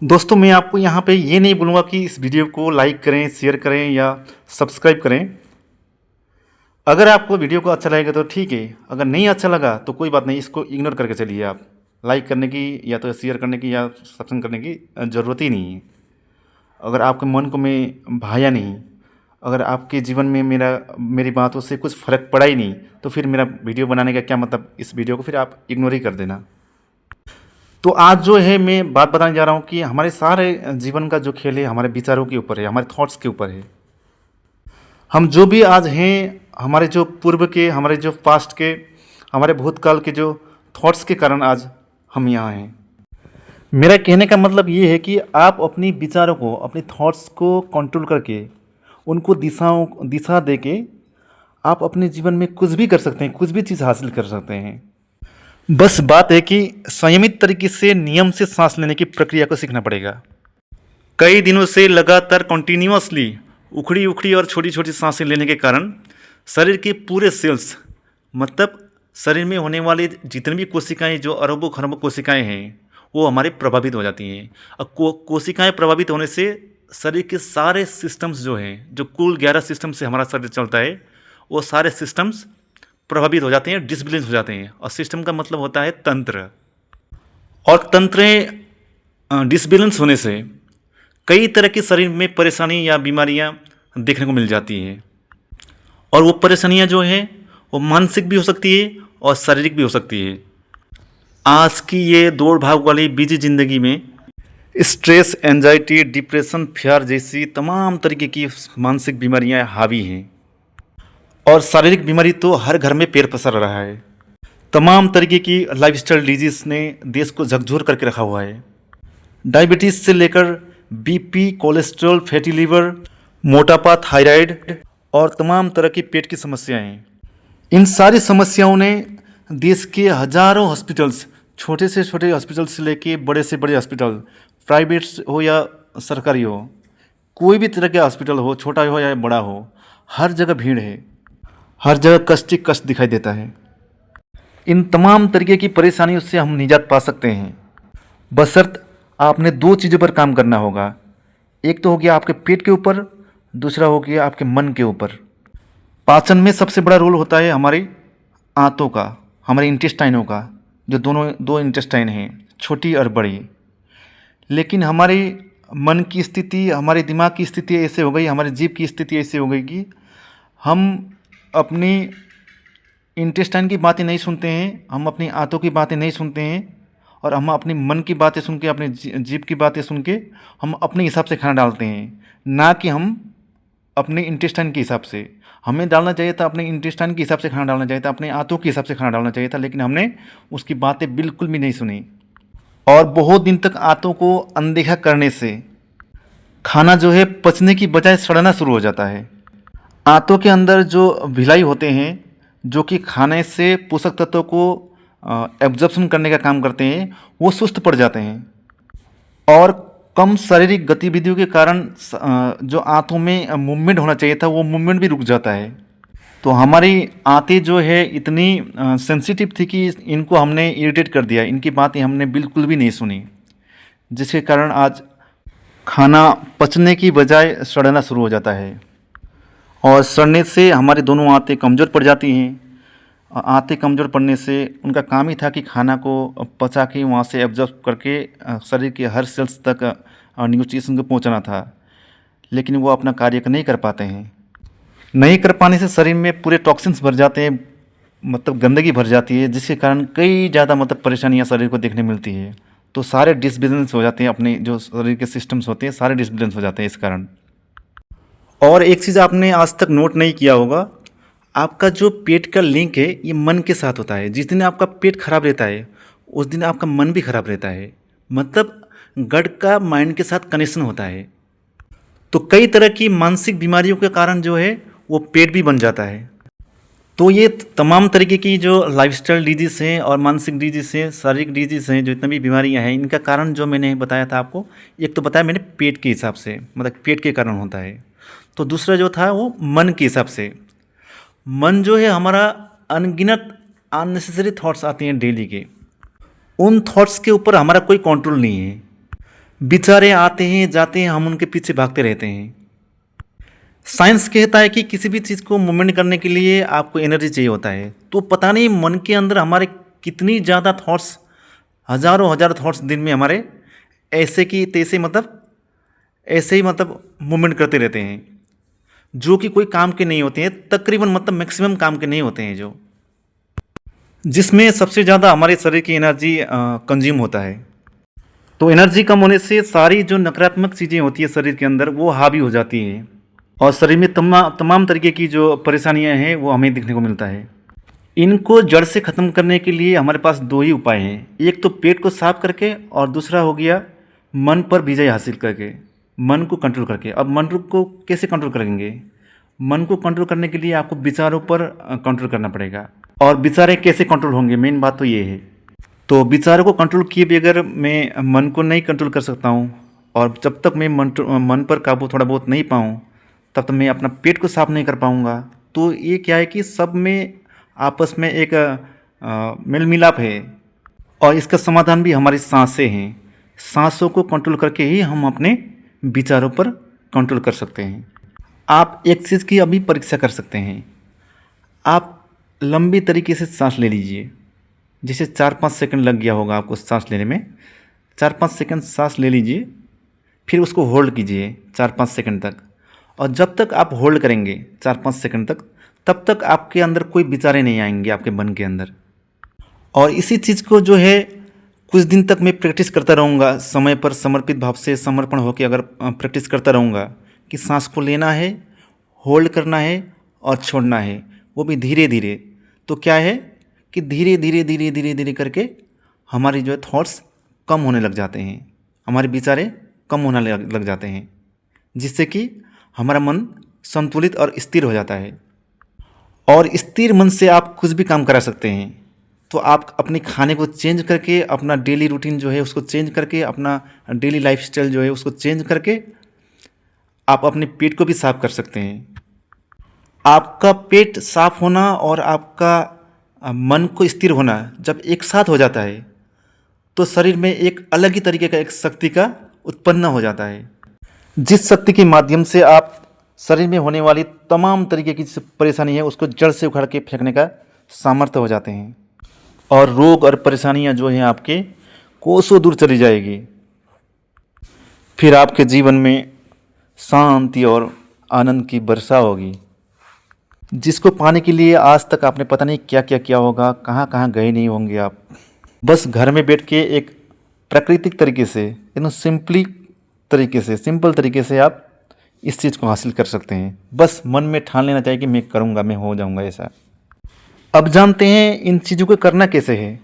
दोस्तों मैं आपको यहाँ पे ये नहीं बोलूँगा कि इस वीडियो को लाइक करें, शेयर करें या सब्सक्राइब करें। अगर आपको वीडियो को अच्छा लगेगा तो ठीक है, अगर नहीं अच्छा लगा तो कोई बात नहीं, इसको इग्नोर करके चलिए आप। लाइक करने की या तो शेयर करने की या सब्सक्राइब करने की ज़रूरत ही नहीं है। अगर आपके मन को मैं भाया नहीं, अगर आपके जीवन में मेरी बातों से कुछ फ़र्क पड़ा ही नहीं, तो फिर मेरा वीडियो बनाने का क्या मतलब, इस वीडियो को फिर आप इग्नोर ही कर देना। तो आज जो है मैं बात बताने जा रहा हूँ कि हमारे सारे जीवन का जो खेल है हमारे विचारों के ऊपर है, हमारे थॉट्स के ऊपर है। हम जो भी आज हैं, हमारे जो पूर्व के, हमारे जो पास्ट के, हमारे भूतकाल के जो थॉट्स के कारण आज हम यहाँ हैं। मेरा कहने का मतलब ये है कि आप अपनी विचारों को, अपने थॉट्स को कंट्रोल करके उनको दिशा दे के आप अपने जीवन में कुछ भी कर सकते हैं, कुछ भी चीज़ हासिल कर सकते हैं। बस बात है कि संयमित तरीके से नियम से सांस लेने की प्रक्रिया को सीखना पड़ेगा। कई दिनों से लगातार कंटिन्यूअसली उखड़ी उखड़ी और छोटी छोटी सांसें लेने के कारण शरीर के पूरे सेल्स, मतलब शरीर में होने वाले जितनी भी कोशिकाएं, जो अरबों खरबों कोशिकाएं हैं, वो हमारे प्रभावित हो जाती हैं। और कोशिकाएं प्रभावित होने से शरीर के सारे सिस्टम्स जो हैं, जो कुल 11 सिस्टम से हमारा शरीर चलता है, वो सारे सिस्टम्स प्रभावित हो जाते हैं, डिसबैलेंस हो जाते हैं। और सिस्टम का मतलब होता है तंत्र। और तंत्रें डिसबैलेंस होने से कई तरह की शरीर में परेशानी या बीमारियां देखने को मिल जाती हैं। और वो परेशानियां जो हैं वो मानसिक भी हो सकती है और शारीरिक भी हो सकती है। आज की ये दौड़ भाग वाली बिजी ज़िंदगी में स्ट्रेस, एंजाइटी, डिप्रेशन, फियर जैसी तमाम तरीके की मानसिक बीमारियां हावी हैं। और शारीरिक बीमारी तो हर घर में पैर पसार रहा है। तमाम तरीके की लाइफस्टाइल डिजीज़ ने देश को झकझोर करके रखा हुआ है। डायबिटीज़ से लेकर बीपी, कोलेस्ट्रॉल, फैटी लीवर, मोटापा, थायराइड और तमाम तरह की पेट की समस्याएं। इन सारी समस्याओं ने देश के हजारों हॉस्पिटल्स, छोटे से छोटे हॉस्पिटल से लेके बड़े से बड़े हॉस्पिटल, प्राइवेट हो या सरकारी हो, कोई भी तरह का हॉस्पिटल हो, छोटा हो या बड़ा हो, हर जगह भीड़ है, हर जगह कष्ट ही कष्ट दिखाई देता है। इन तमाम तरीके की परेशानियों से हम निजात पा सकते हैं, बशर्त आपने दो चीज़ों पर काम करना होगा। एक तो हो गया आपके पेट के ऊपर, दूसरा हो गया आपके मन के ऊपर। पाचन में सबसे बड़ा रोल होता है हमारी आंतों का, हमारे इंटेस्टाइनों का, जो दोनों दो इंटेस्टाइन हैं, छोटी और बड़ी। लेकिन हमारे मन की स्थिति, हमारे दिमाग की स्थिति ऐसे हो गई, हमारे जीभ की स्थिति ऐसे हो गई कि हम अपनी इंटेस्टाइन की बातें नहीं सुनते हैं, हम अपनी आंतों की बातें नहीं सुनते हैं, और हम अपने मन की बातें सुन के, अपने जीभ की बातें सुन के हम अपने हिसाब से खाना डालते हैं, ना कि हम अपने इंटेस्टाइन के हिसाब से। हमें डालना चाहिए था अपने इंटेस्टाइन के हिसाब से खाना डालना चाहिए था, अपने आंतों के हिसाब से खाना डालना चाहिए था, लेकिन हमने उसकी बातें बिल्कुल भी नहीं सुनी। और बहुत दिन तक आंतों को अनदेखा करने से खाना जो है पचने की बजाय सड़ना शुरू हो जाता है। आंतों के अंदर जो भिलाई होते हैं, जो कि खाने से पोषक तत्वों को एब्जॉर्प्शन करने का काम करते हैं, वो सुस्त पड़ जाते हैं। और कम शारीरिक गतिविधियों के कारण जो आंतों में मूवमेंट होना चाहिए था, वो मूवमेंट भी रुक जाता है। तो हमारी आंतें जो है इतनी सेंसिटिव थी कि इनको हमने इरिटेट कर दिया, इनकी बातें हमने बिल्कुल भी नहीं सुनी, जिसके कारण आज खाना पचने की बजाय सड़ना शुरू हो जाता है। और सड़ने से हमारी दोनों आंतें कमज़ोर पड़ जाती हैं। आंतें कमज़ोर पड़ने से उनका काम ही था कि खाना को पचा के वहाँ से एब्जॉर्ब करके शरीर के हर सेल्स तक न्यूट्रिशन को पहुँचाना था, लेकिन वो अपना कार्य नहीं कर पाते हैं। नहीं कर पाने से शरीर में पूरे टॉक्सिन्स भर जाते हैं, मतलब गंदगी भर जाती है, जिसके कारण कई ज़्यादा मतलब परेशानियाँ शरीर को देखने मिलती है। तो सारे डिसबैलेंस हो जाते हैं, अपने जो शरीर के सिस्टम्स होते हैं सारे डिसबैलेंस हो जाते हैं इस कारण। और एक चीज़ आपने आज तक नोट नहीं किया होगा, आपका जो पेट का लिंक है ये मन के साथ होता है। जिस दिन आपका पेट खराब रहता है उस दिन आपका मन भी खराब रहता है, मतलब गट का माइंड के साथ कनेक्शन होता है। तो कई तरह की मानसिक बीमारियों के कारण जो है वो पेट भी बन जाता है। तो ये तमाम तरीके की जो लाइफस्टाइल डिजीज़ हैं और मानसिक डिजीज़ हैं, शारीरिक डिजीज़ हैं, जो इतनी भी बीमारियां हैं, इनका कारण जो मैंने बताया था आपको, एक तो बताया मैंने पेट के हिसाब से, मतलब पेट के कारण होता है। तो दूसरा जो था वो मन के हिसाब से। मन जो है हमारा अनगिनत अननेसेसरी थॉट्स आते हैं डेली के, उन थॉट्स के ऊपर हमारा कोई कंट्रोल नहीं है। बेचारे आते हैं जाते हैं, हम उनके पीछे भागते रहते हैं। साइंस कहता है कि किसी भी चीज़ को मूवमेंट करने के लिए आपको एनर्जी चाहिए होता है। तो पता नहीं मन के अंदर हमारे कितनी ज़्यादा थॉट्स, हज़ारों हज़ार थॉट्स दिन में हमारे ऐसे कि तैसे ऐसे ही मूवमेंट करते रहते हैं, जो कि कोई काम के नहीं होते हैं, तकरीबन मैक्सिमम काम के नहीं होते हैं, जो जिसमें सबसे ज़्यादा हमारे शरीर की एनर्जी कंज्यूम होता है। तो एनर्जी कम होने से सारी जो नकारात्मक चीज़ें होती है शरीर के अंदर वो हावी हो जाती हैं, और शरीर में तमाम तरीके की जो परेशानियां हैं वो हमें दिखने को मिलता है। इनको जड़ से ख़त्म करने के लिए हमारे पास दो ही उपाय हैं। एक तो पेट को साफ करके, और दूसरा हो गया मन पर विजय हासिल करके, मन को कंट्रोल करके। अब मन को कैसे कंट्रोल करेंगे? मन को कंट्रोल करने के लिए आपको विचारों पर कंट्रोल करना पड़ेगा। और विचारें कैसे कंट्रोल होंगे, मेन बात तो ये है। तो विचारों को कंट्रोल किए बगैर मैं मन को नहीं कंट्रोल कर सकता हूँ, और जब तक मैं मन पर काबू थोड़ा बहुत नहीं पाऊँ तब तक मैं अपना पेट को साफ नहीं कर पाऊँगा। तो ये क्या है कि सब में आपस में एक मेल मिलाप है, और इसका समाधान भी हमारी सांसें हैं। सांसों को कंट्रोल करके ही हम अपने विचारों पर कंट्रोल कर सकते हैं। आप एक चीज़ की अभी परीक्षा कर सकते हैं। आप लंबी तरीके से सांस ले लीजिए। जैसे 4-5 सेकंड लग गया होगा आपको सांस लेने में, 4-5 सेकंड सांस ले लीजिए, फिर उसको होल्ड कीजिए 4-5 सेकंड तक। और जब तक आप होल्ड करेंगे 4-5 सेकंड तक, तब तक आपके अंदर कोई विचारें नहीं आएंगे आपके मन के अंदर। और इसी चीज़ को जो है कुछ दिन तक मैं प्रैक्टिस करता रहूँगा, समय पर समर्पित भाव से समर्पण होकर अगर प्रैक्टिस करता रहूँगा कि सांस को लेना है, होल्ड करना है और छोड़ना है, वो भी धीरे धीरे। तो क्या है कि धीरे धीरे धीरे धीरे धीरे करके हमारी जो है थॉट्स कम होने लग जाते हैं, हमारे विचारें कम होने लग जाते हैं, जिससे कि हमारा मन संतुलित और स्थिर हो जाता है। और स्थिर मन से आप कुछ भी काम करा सकते हैं। तो आप अपने खाने को चेंज करके, अपना डेली रूटीन जो है उसको चेंज करके, अपना डेली लाइफस्टाइल जो है उसको चेंज करके आप अपने पेट को भी साफ कर सकते हैं। आपका पेट साफ होना और आपका मन को स्थिर होना जब एक साथ हो जाता है, तो शरीर में एक अलग ही तरीके का एक शक्ति का उत्पन्न हो जाता है, जिस शक्ति के माध्यम से आप शरीर में होने वाली तमाम तरीके की परेशानी है उसको जड़ से उखाड़ के फेंकने का सामर्थ्य हो जाते हैं, और रोग और परेशानियां जो हैं आपके कोसों दूर चली जाएगी। फिर आपके जीवन में शांति और आनंद की वर्षा होगी, जिसको पाने के लिए आज तक आपने पता नहीं क्या क्या किया होगा, कहाँ कहाँ गए नहीं होंगे आप। बस घर में बैठ के एक प्राकृतिक तरीके से, एकदम सिंपल तरीके से आप इस चीज़ को हासिल कर सकते हैं। बस मन में ठान लेना चाहिए कि मैं करूँगा, मैं हो जाऊँगा ऐसा। अब जानते हैं इन चीज़ों को करना कैसे है।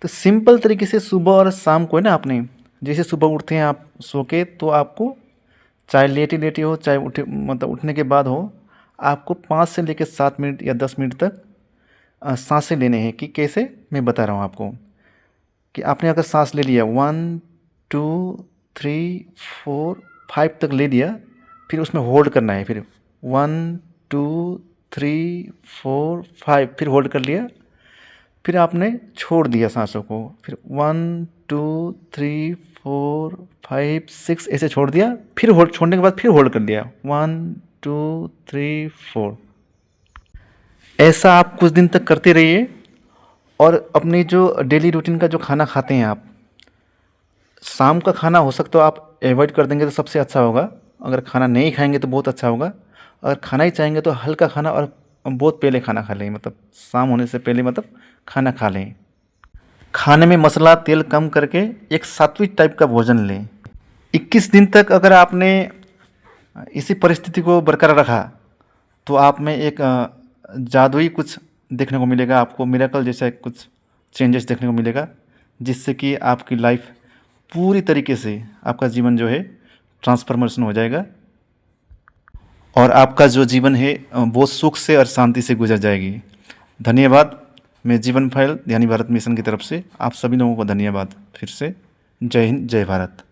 तो सिंपल तरीके से सुबह और शाम को है ना, आपने जैसे सुबह उठते हैं आप सो के, तो आपको चाहे लेटे लेटे हो, चाहे उठने के बाद हो, आपको 5 से लेकर 7 मिनट या 10 मिनट तक सांसें लेने हैं। कि कैसे, मैं बता रहा हूँ आपको। कि आपने अगर सांस ले लिया 1 2 3 4 5 तक ले लिया, फिर उसमें होल्ड करना है। फिर 1 2 3 4 5 फिर होल्ड कर लिया, फिर आपने छोड़ दिया सांसों को। फिर 1 2 3 4 5 6 ऐसे छोड़ दिया, फिर होल्ड, छोड़ने के बाद फिर होल्ड कर दिया 1 2 3 4। ऐसा आप कुछ दिन तक करते रहिए। और अपनी जो डेली रूटीन का जो खाना खाते हैं आप, शाम का खाना हो सकता है आप अवॉइड कर देंगे तो सबसे अच्छा होगा। अगर खाना नहीं खाएंगे तो बहुत अच्छा होगा। अगर खाना ही चाहेंगे तो हल्का खाना, और बहुत पहले खाना खा लें, शाम होने से पहले खाना खा लें। खाने में मसाला तेल कम करके एक सात्विक टाइप का भोजन लें। 21 दिन तक अगर आपने इसी परिस्थिति को बरकरार रखा, तो आप में एक जादुई कुछ देखने को मिलेगा, आपको मिरेकल जैसा कुछ चेंजेस देखने को मिलेगा, जिससे कि आपकी लाइफ पूरी तरीके से, आपका जीवन जो है ट्रांसफॉर्मेशन हो जाएगा, और आपका जो जीवन है वो सुख से और शांति से गुजर जाएगी। धन्यवाद। मैं जीवन फाइल ध्यानी भारत मिशन की तरफ से आप सभी लोगों को धन्यवाद फिर से। जय हिंद, जय भारत।